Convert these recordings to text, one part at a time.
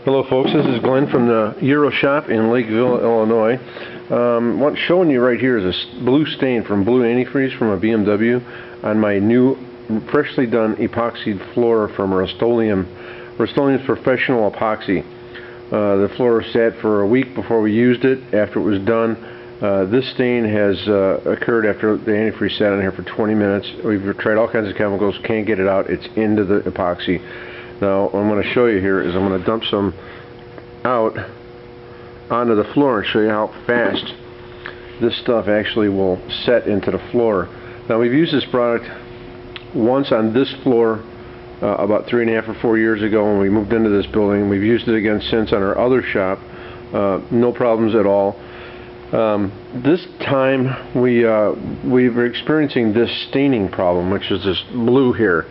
Hello folks, this is Glenn from the Euro Shop in Lakeville, Illinois. What I'm showing you right here is a blue stain from blue antifreeze from a BMW on my new freshly done epoxied floor from Rustoleam. Rustoleam's professional epoxy. The floor sat for a week before we used it. After it was done, this stain has occurred after the antifreeze sat on here for 20 minutes. We've tried all kinds of chemicals, can't get it out. It's into the epoxy. Now, what I'm going to show you here is I'm going to dump some out onto the floor and show you how fast this stuff actually will set into the floor. Now, we've used this product once on this floor about 3.5 or 4 years ago when we moved into this building. We've used it again since on our other shop. No problems at all. This time we were experiencing this staining problem, which is this blue here.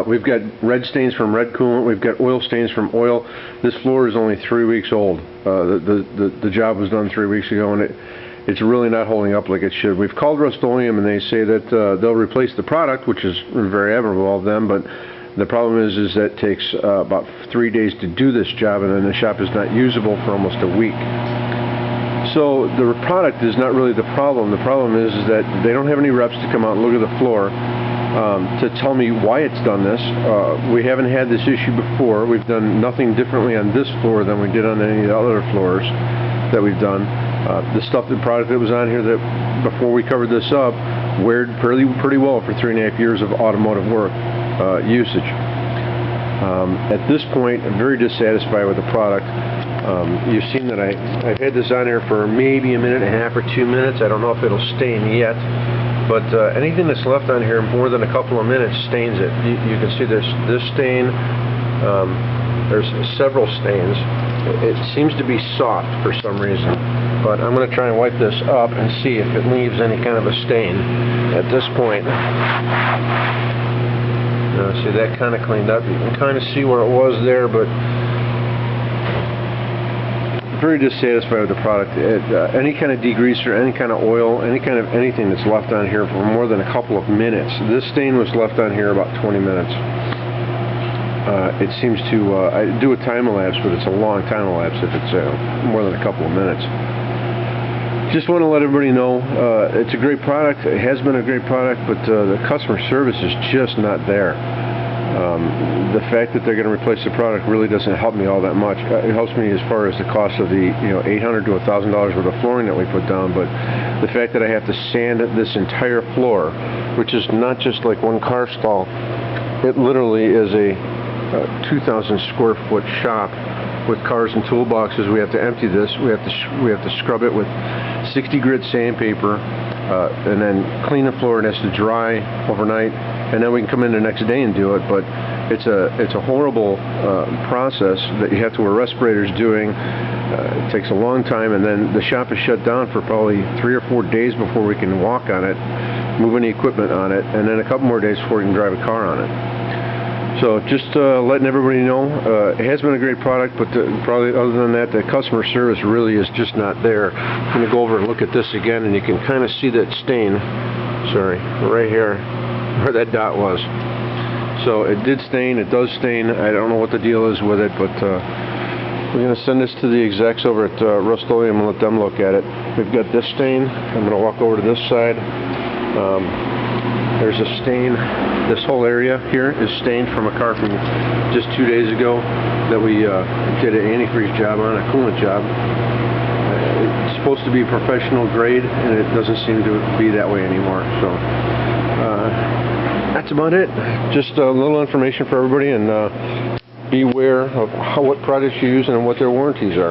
We've got red stains from red coolant. We've got oil stains from oil. This floor is only 3 weeks old. The job was done 3 weeks ago, and it's really not holding up like it should. We've called Rustoleam, and they say that they'll replace the product, which is very admirable of them. But the problem is that it takes about 3 days to do this job, and then the shop is not usable for almost a week. So the product is not really the problem. The problem is that they don't have any reps to come out and look at the floor to tell me why it's done this. We haven't had this issue before. We've done nothing differently on this floor than we did on any of the other floors that we've done. The product that was on here that before we covered this up weared pretty well for 3.5 years of automotive work usage. At this point, I'm very dissatisfied with the product. You've seen that I've had this on here for maybe 1.5 minutes or 2 minutes. I don't know if it'll stain yet. But anything that's left on here more than a couple of minutes stains it. You can see this stain. There's several stains. It seems to be soft for some reason. But I'm going to try and wipe this up and see if it leaves any kind of a stain at this point. See, that kind of cleaned up. You can kind of see where it was there, but very dissatisfied with the product. Any kind of degreaser, any kind of oil, anything that's left on here for more than a couple of minutes. This stain was left on here about 20 minutes. It seems to I do a time elapse, but it's a long time elapse if it's more than a couple of minutes. Just want to let everybody know it's a great product. It has been a great product, but the customer service is just not there. The fact that they're going to replace the product really doesn't help me all that much. It helps me as far as the cost of the $800 to $1,000 worth of flooring that we put down, but the fact that I have to sand this entire floor, which is not just like one car stall, it literally is a 2,000 square foot shop with cars and toolboxes. We have to empty this. We have to scrub it with 60 grit sandpaper, and then clean the floor. It has to dry overnight, and then we can come in the next day and do it. But it's a horrible process that you have to wear respirators doing. It takes a long time, and then the shop is shut down for probably 3 or 4 days before we can walk on it, move any equipment on it, and then a couple more days before we can drive a car on it. So just letting everybody know, it has been a great product, but probably other than that, the customer service really is just not there. I'm going to go over and look at this again, and you can kind of see that stain, sorry, right here, where that dot was. So it did stain, it does stain. I don't know what the deal is with it, but we're going to send this to the execs over at Rustoleam and let them look at it. We've got this stain. I'm going to walk over to this side. There's a stain. This whole area here is stained from a car from just 2 days ago that we did an antifreeze job on, a coolant job. It's supposed to be professional grade, and it doesn't seem to be that way anymore. So that's about it. Just a little information for everybody, and beware of what products you use and what their warranties are.